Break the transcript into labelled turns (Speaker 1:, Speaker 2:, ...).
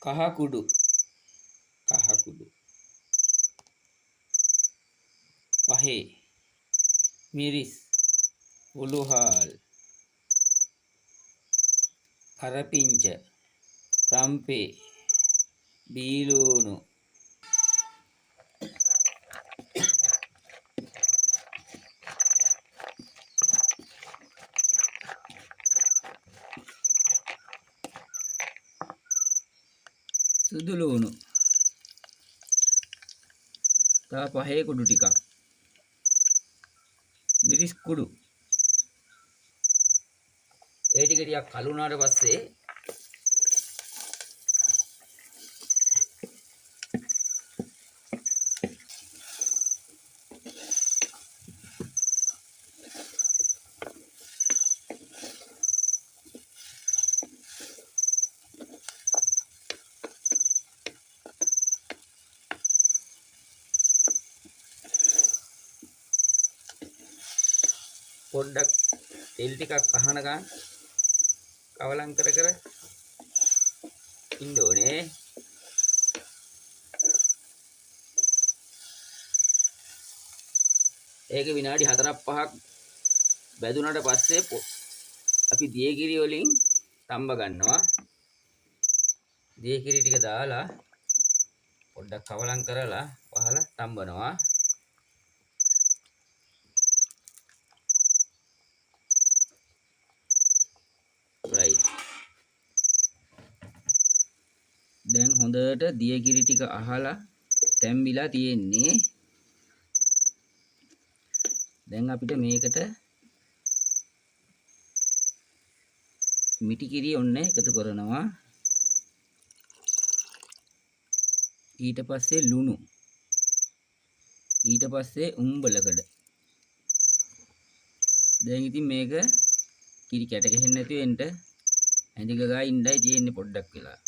Speaker 1: කහ කුඩු පහේ මිරිස් උළුහාල් කරපිංච රම්පේ බීලූණු සුදුලූණු තව පහේ කුඩු ටිකක් මිරිස් කුඩු ඒ ටික ටිකක් කළු වුණාට පස්සේ පොඩ්ඩක් තෙල් ටිකක් අහනකම් කවලම් කර කර ඉන්න ඕනේ. ඒක විනාඩි 4-5ක් බැදුනට පස්සේ අපි දියකිරි වලින් තම්බ ගන්නවා. දියකිරි ටික දාලා පොඩ්ඩක් කවලම් කරලා වහලා තම්බනවා. right. දැන් හොඳට දියකිරි ටික අහලා තැම්බිලා තියෙන්නේ. දැන් අපිට මේකට මිටි කිරි ඔන්න එකතු කරනවා. ඊට පස්සේ ලුණු. ඊට පස්සේ උම්බලකඩ. දැන් ඉතින් මේක කිරි කැට ගහන්නේ නැතුව එන්න ඇඳි ගගා ඉන්නයි තියෙන්නේ පොඩ්ඩක් වෙලා.